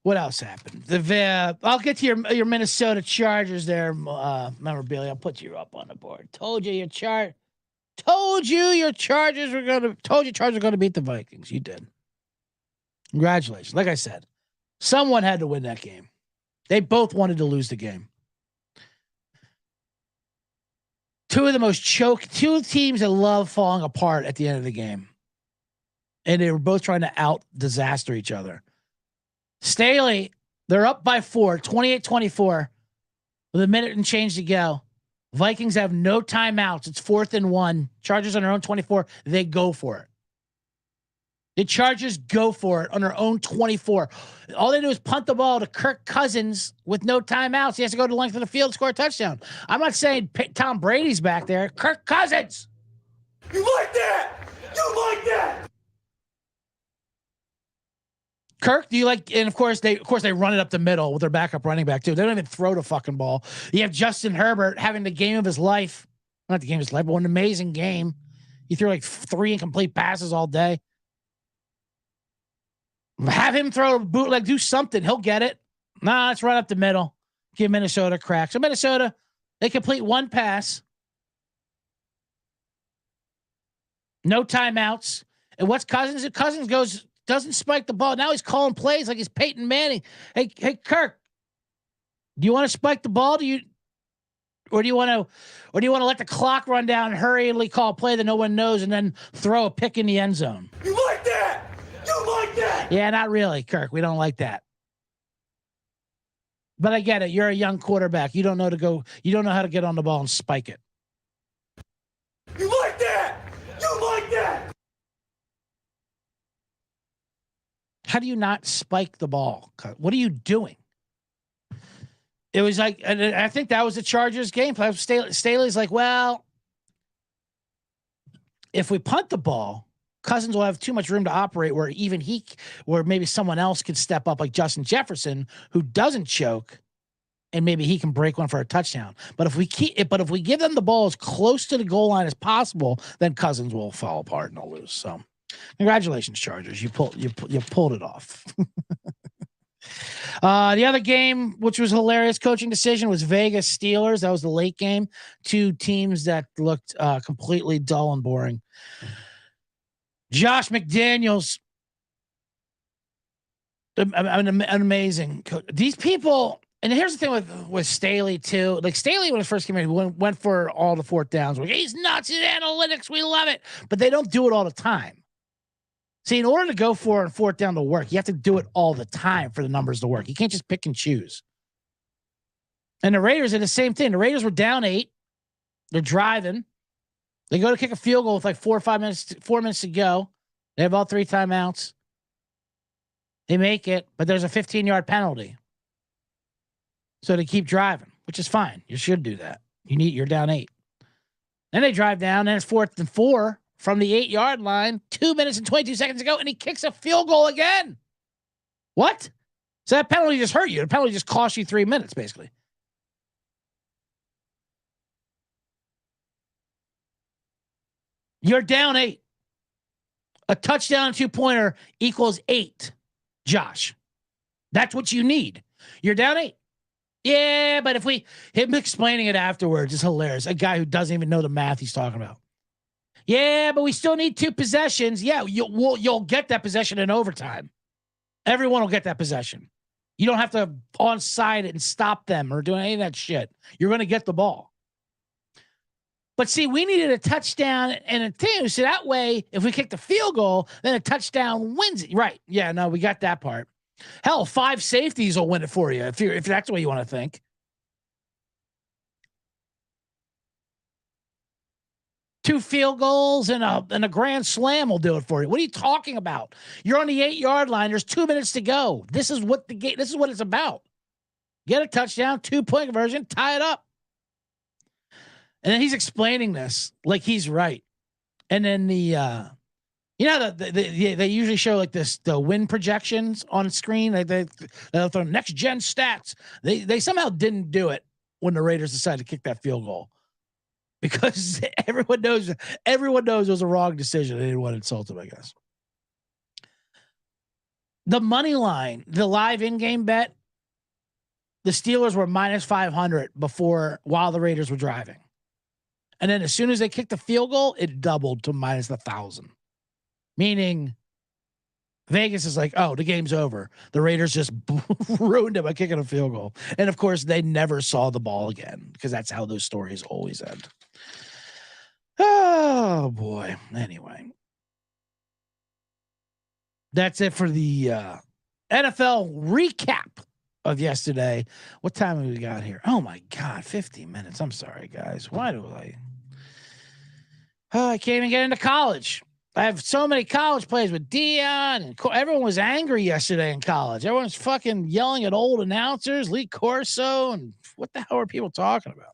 What else happened? I'll get to your Minnesota Chargers there, memorabilia. I'll put you up on the board. Told you your Chargers were going to beat the Vikings. You did. Congratulations. Like I said, someone had to win that game. They both wanted to lose the game. Two teams that love falling apart at the end of the game. And they were both trying to out-disaster each other. Staley, they're up by 4, 28-24, with a minute and change to go. Vikings have no timeouts. It's 4th and 1. Chargers on their own 24. They go for it. The Chargers go for it on their own 24. All they do is punt the ball to Kirk Cousins with no timeouts. He has to go to the length of the field, score a touchdown. I'm not saying Tom Brady's back there. Kirk Cousins. You like that? You like that? Kirk, do you like? And of course they run it up the middle with their backup running back too. They don't even throw the fucking ball. You have Justin Herbert having the game of his life. Not the game of his life, but an amazing game. He threw like 3 incomplete passes all day. Have him throw a bootleg, do something. He'll get it. Nah, let's run up the middle. Give Minnesota a crack. So Minnesota, they complete one pass. No timeouts. And what's Cousins? Cousins doesn't spike the ball. Now he's calling plays like he's Peyton Manning. Hey, Kirk, do you want to spike the ball? Do you want to let the clock run down and hurriedly call a play that no one knows and then throw a pick in the end zone? You like that? You like that? Yeah, not really, Kirk. We don't like that. But I get it. You're a young quarterback. You don't know how to get on the ball and spike it. You like that? You like that? How do you not spike the ball? What are you doing? It was like, and I think that was the Chargers game plan. Staley's like, well, if we punt the ball, Cousins will have too much room to operate where maybe someone else could step up like Justin Jefferson, who doesn't choke, and maybe he can break one for a touchdown. But if we give them the ball as close to the goal line as possible, then Cousins will fall apart and they'll lose. So congratulations, Chargers. You pulled it off. The other game, which was a hilarious coaching decision, was Vegas Steelers. That was the late game. Two teams that looked completely dull and boring. Josh McDaniels, an amazing coach. These people, and here's the thing with Staley too. Like Staley, when he first came in, went for all the fourth downs. Like, he's nuts in analytics. We love it, but they don't do it all the time. See, in order to go for a fourth down to work, you have to do it all the time for the numbers to work. You can't just pick and choose. And the Raiders did the same thing. The Raiders were down 8. They're driving. They go to kick a field goal with like 4 minutes to go. They have all 3 timeouts. They make it, but there's a 15-yard penalty. So they keep driving, which is fine. You should do that. You're down 8. Then they drive down, and it's 4th and 4 from the 8-yard line, 2 minutes and 22 seconds ago, and he kicks a field goal again. What? So that penalty just hurt you. The penalty just cost you 3 minutes, basically. You're down 8. A touchdown and 2-pointer equals 8, Josh. That's what you need. You're down 8. Yeah, but him explaining it afterwards is hilarious. A guy who doesn't even know the math he's talking about. Yeah, but we still need 2 possessions. Yeah, you'll get that possession in overtime. Everyone will get that possession. You don't have to onside it and stop them or do any of that shit. You're going to get the ball. But see, we needed a touchdown and a 2. So that way, if we kick the field goal, then a touchdown wins it. Right. Yeah, no, we got that part. Hell, 5 safeties will win it for you if that's the way you want to think. Two field goals and a grand slam will do it for you. What are you talking about? You're on the 8-yard line. There's 2 minutes to go. This is what it's about. Get a touchdown, 2-point conversion, tie it up. And then he's explaining this like he's right. And then they usually show like the win projections on screen. They'll throw next gen stats. They somehow didn't do it when the Raiders decided to kick that field goal. Because everyone knows it was a wrong decision. They didn't want to insult him, I guess. The money line, the live in-game bet, the Steelers were minus 500 while the Raiders were driving. And then as soon as they kicked the field goal, it doubled to minus 1,000. Meaning Vegas is like, oh, the game's over. The Raiders just ruined it by kicking a field goal. And of course, they never saw the ball again because that's how those stories always end. Oh, boy. Anyway. That's it for the NFL recap of yesterday. What time have we got here? Oh, my God. 50 minutes. I'm sorry, guys. Why do I? Oh, I can't even get into college. I have so many college plays with Dion, and everyone was angry yesterday in college. Everyone's fucking yelling at old announcers, Lee Corso, and what the hell are people talking about?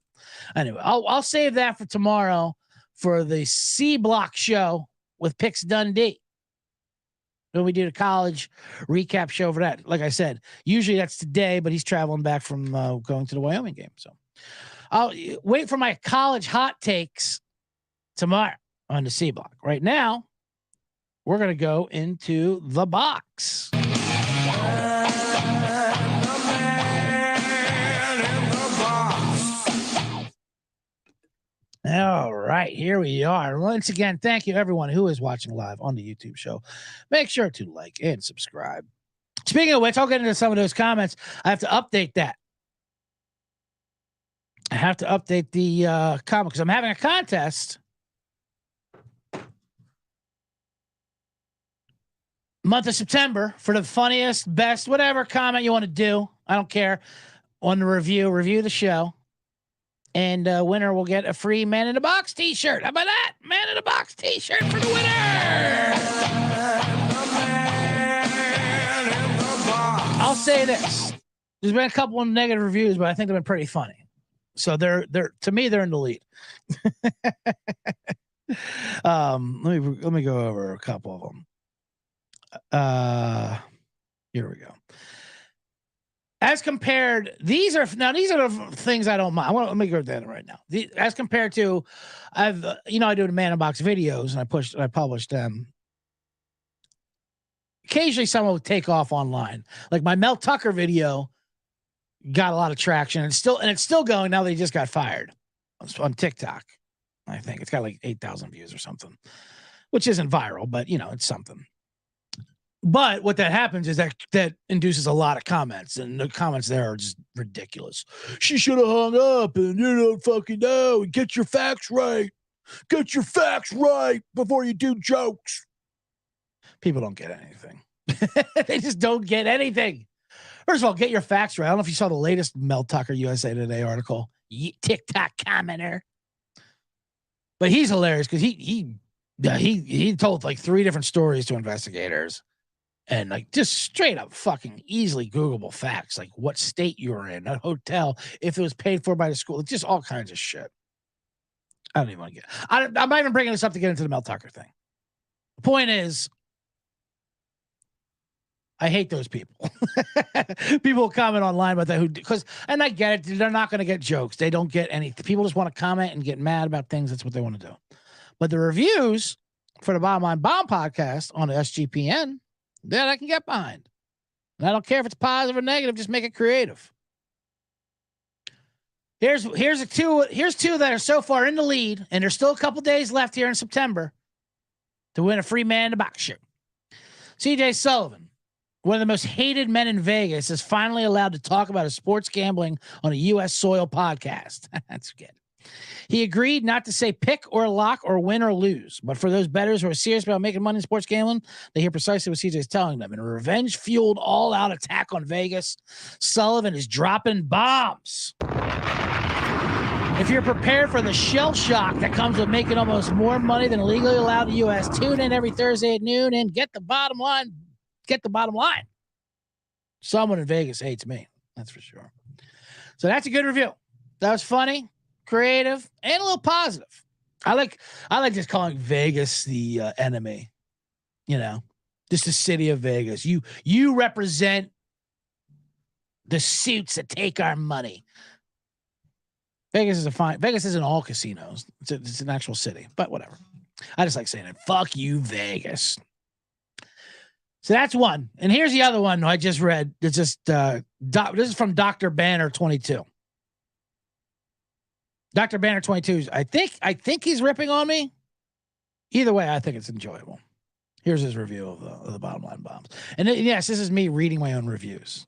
Anyway, I'll save that for tomorrow for the C Block show with Picks Dundee. When we do the college recap show for that, like I said, usually that's today, but he's traveling back from going to the Wyoming game. So I'll wait for my college hot takes tomorrow on the C Block. Right now, we're going to go into the box. All right, here we are. Once again, thank you everyone who is watching live on the YouTube show. Make sure to like and subscribe. Speaking of which, I'll get into some of those comments. I have to update that. I have to update the comment because I'm having a contest. Month of September for the funniest, best, whatever comment you want to do. I don't care. On the review the show. And winner will get a free Man in the Box t-shirt. How about that? Man in the Box t-shirt for the winner. I'll say this. There's been a couple of negative reviews, but I think they've been pretty funny. So they're to me, they're in the lead. Let me go over a couple of them. Here we go. As compared, these are the things I don't mind. Let me go down right now. As compared to, I do the Man in Box videos and I publish them. Occasionally, someone will take off online. Like my Mel Tucker video got a lot of traction. It's still going now that he just got fired on TikTok. I think it's got like 8,000 views or something, which isn't viral, but it's something. But what that happens is that induces a lot of comments, and the comments there are just ridiculous. She should have hung up, and you don't fucking know. Get your facts right. Get your facts right before you do jokes. People don't get anything. They just don't get anything. First of all, get your facts right. I don't know if you saw the latest Mel Tucker USA Today article. TikTok commenter. But he's hilarious because he told like 3 different stories to investigators. And like just straight up fucking easily Googleable facts, like what state you were in, a hotel, if it was paid for by the school, just all kinds of shit. I don't even want to I'm not even bringing this up to get into the Mel Tucker thing. The point is, I hate those people. People comment online about that and I get it. They're not going to get jokes. They don't get anything. People just want to comment and get mad about things. That's what they want to do. But the reviews for the Bottom Line Bomb podcast on the SGPN, that I can get behind. And I don't care if it's positive or negative, just make it creative. Here's two that are so far in the lead, and there's still a couple days left here in September to win a free Man in the Box shirt. CJ Sullivan, one of the most hated men in Vegas, is finally allowed to talk about his sports gambling on a U.S. soil podcast. That's good. He agreed not to say pick or lock or win or lose. But for those bettors who are serious about making money in sports gambling, they hear precisely what CJ is telling them. In a revenge-fueled all-out attack on Vegas, Sullivan is dropping bombs. If you're prepared for the shell shock that comes with making almost more money than legally allowed in the U.S., tune in every Thursday at noon and get the bottom line. Get the bottom line. Someone in Vegas hates me. That's for sure. So that's a good review. That was funny, creative, and a little positive. I like just calling Vegas the enemy. Just the city of Vegas. You represent the suits that take our money. Vegas isn't all casinos. It's an actual city, but whatever. I just like saying it. Fuck you, Vegas. So that's one. And here's the other one I just read. It's just this is from Dr. Banner 22. Dr. Banner 22. I think he's ripping on me. Either way, I think it's enjoyable. Here's his review of the Bottom Line Bombs. And yes, this is me reading my own reviews.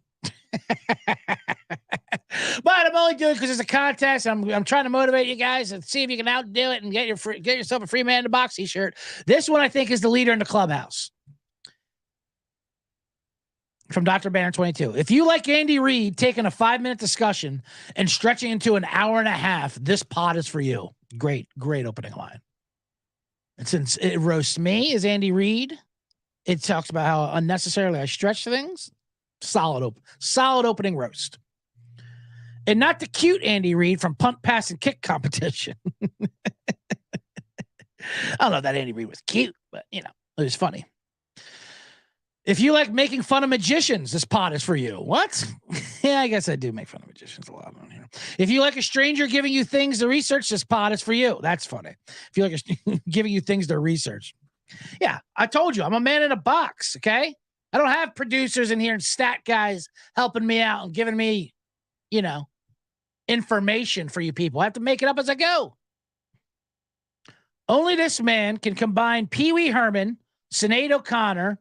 But I'm only doing it because it's a contest. I'm trying to motivate you guys and see if you can outdo it and get yourself a free Man in the Box t-shirt. This one I think is the leader in the clubhouse. From Dr. Banner 22. If you like Andy Reid taking a 5-minute discussion and stretching into an hour and a half, this pod is for you. Great opening line. And since it roasts me as Andy Reid, it talks about how unnecessarily I stretch things. Solid opening roast. And not the cute Andy Reid from punt, pass, and kick competition. I don't know if that Andy Reid was cute, but it was funny. If you like making fun of magicians, this pod is for you. What? Yeah, I guess I do make fun of magicians a lot on here. If you like a stranger giving you things to research, this pod is for you. That's funny. If you like giving you things to research. Yeah, I told you, I'm a man in a box, okay? I don't have producers in here and stat guys helping me out and giving me, information for you people. I have to make it up as I go. Only this man can combine Pee Wee Herman, Sinead O'Connor,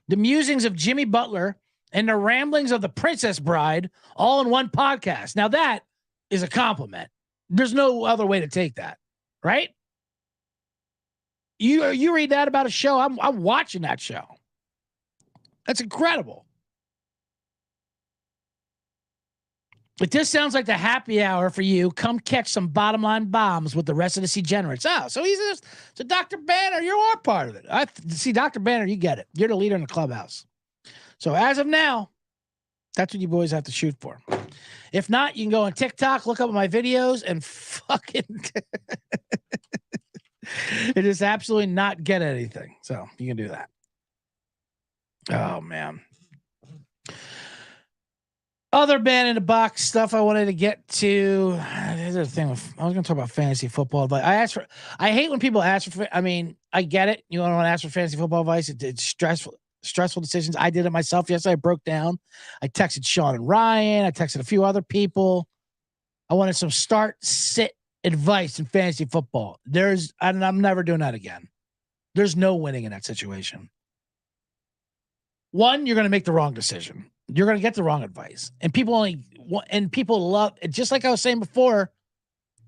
the musings of Jimmy Butler, and the ramblings of the Princess Bride all in one podcast. Now that is a compliment. There's no other way to take that, right? You read that about a show, I'm watching that show. That's incredible. But this sounds like the happy hour for you. Come catch some bottom line bombs with the rest of the degenerates. Oh, so so Dr. Banner, you are part of it. See, Dr. Banner, you get it. You're the leader in the clubhouse. So as of now, that's what you boys have to shoot for. If not, you can go on TikTok, look up my videos, and fucking it is absolutely not get anything. So you can do that. Oh man. Other band in the box stuff I wanted to get to. There's a thing. I was going to talk about fantasy football, but I hate when people ask for. I mean, I get it. You want to ask for fantasy football advice. It's stressful decisions. I did it myself yesterday. I broke down. I texted Sean and Ryan. I texted a few other people. I wanted some start sit advice in fantasy football. I'm never doing that again. There's no winning in that situation. One, you're going to make the wrong decision. You're going to get the wrong advice. And people love it. Just like I was saying before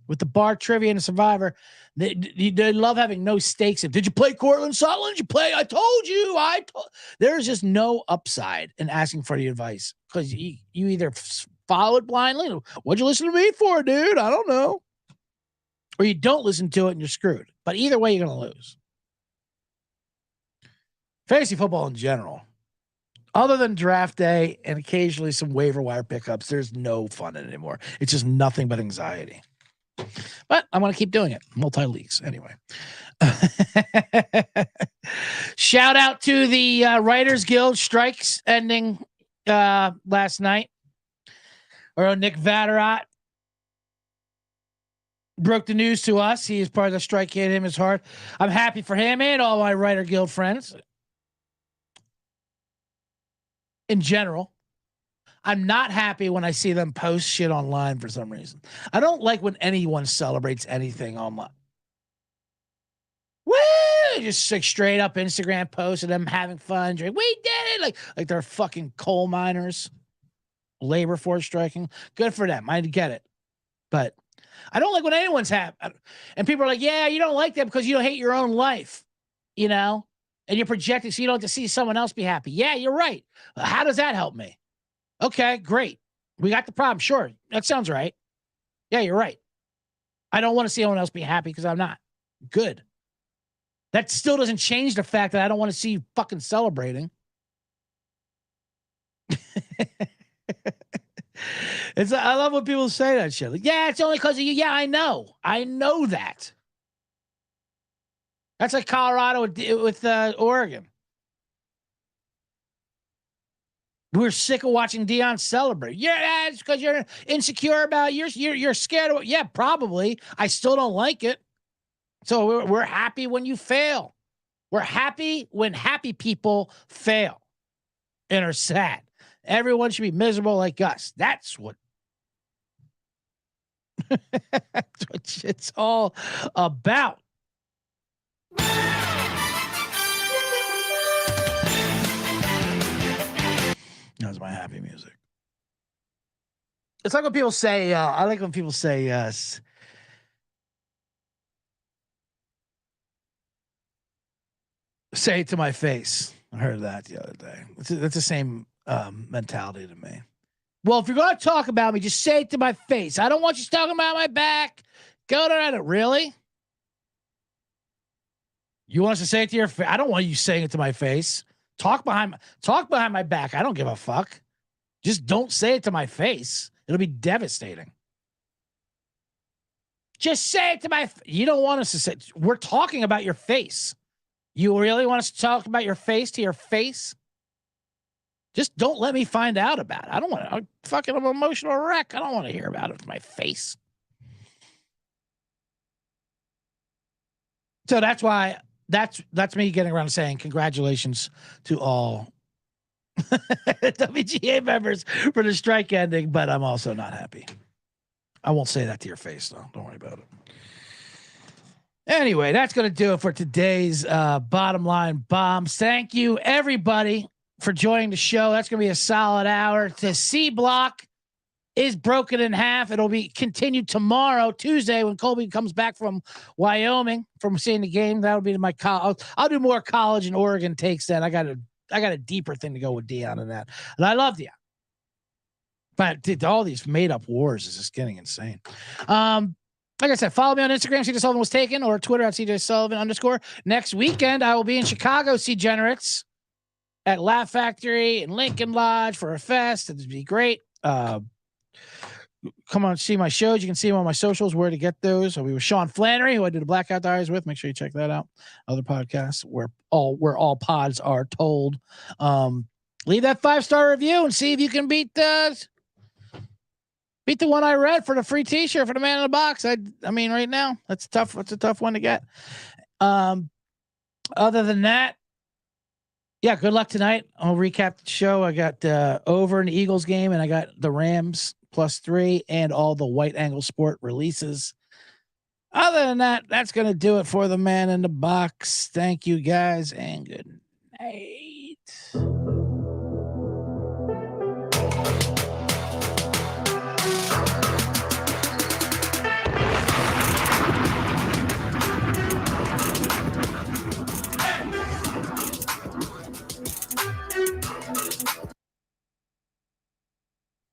with the bar trivia and the Survivor, they love having no stakes. Did you play Cortland Sutherland? Did you play? I told you. There's just no upside in asking for the advice because you either follow it blindly. What'd you listen to me for, dude? I don't know. Or you don't listen to it and you're screwed. But either way, you're going to lose. Fantasy football in general. Other than draft day and occasionally some waiver wire pickups, there's no fun in it anymore. It's just nothing but anxiety. But I want to keep doing it. Multi-leagues, anyway. Shout out to the Writers Guild strikes ending last night. Or Nick Vatterott broke the news to us. He is part of the strike. Hit him his heart. I'm happy for him and all my Writer Guild friends. In general, I'm not happy when I see them post shit online for some reason. I don't like when anyone celebrates anything online. Woo! Just like straight up Instagram posts of them having fun. We did it! Like they're fucking coal miners. Labor force striking. Good for them. I get it. But I don't like when anyone's happy. And people are like, yeah, you don't like that because you don't hate your own life. You know? And you're projecting so you don't have to see someone else be happy. Yeah, you're right. How does that help me? Okay, great. We got the problem. Sure. That sounds right. Yeah, you're right. I don't want to see anyone else be happy because I'm not. Good. That still doesn't change the fact that I don't want to see you fucking celebrating. I love when people say that shit. Like, yeah, it's only because of you. Yeah, I know. I know that. That's like Colorado with Oregon. We're sick of watching Deion celebrate. Yeah, it's because you're insecure about you're scared of it. Yeah, probably. I still don't like it. So we're happy when you fail. We're happy when happy people fail and are sad. Everyone should be miserable like us. That's what it's all about. That's my happy music. It's like when people say, I like when people say, say it to my face. I heard that the other day. That's the same mentality to me. Well, if you're going to talk about me, just say it to my face. I don't want you talking about my back. Go to it. Really? You want us to say it to your face? I don't want you saying it to my face. Talk behind my back. I don't give a fuck. Just don't say it to my face. It'll be devastating. Just say it to my you don't want us to say we're talking about your face. You really want us to talk about your face to your face? Just don't let me find out about it. I don't want to. I'm an emotional wreck. I don't want to hear about it with my face. So that's why that's me getting around saying congratulations to all WGA members for the strike ending, but I'm also not happy. I won't say that to your face though. Don't worry about it. Anyway, that's going to do it for today's bottom line bombs. Thank you, everybody, for joining the show. That's going to be a solid hour. The C block is broken in half. It'll be continued tomorrow, Tuesday, when Colby comes back from Wyoming from seeing the game. That'll be my I'll do more college and Oregon takes. That I got a deeper thing to go with Dion on that, and I love Dion. But dude, all these made up wars is just getting insane. Like I said, follow me on Instagram, CJ Sullivan was taken, or Twitter at CJ Sullivan _. Next weekend, I will be in Chicago, C-Generates at Laugh Factory and Lincoln Lodge for a fest. It'd be great. Come on, see my shows. You can see them on my socials, where to get those. I'll be with Sean Flannery, who I did the Blackout Diaries with. Make sure you check that out. Other podcasts where all pods are told. Leave that 5-star review and see if you can beat the one I read for the free t-shirt for the man in the box. I mean, right now that's tough. It's a tough one to get. Other than that, yeah, good luck tonight. I'll recap the show. I got over in the Eagles game, and I got the Rams +3 and all the White Angle Sport releases. Other than that, that's going to do it for the man in the box. Thank you guys, and good night.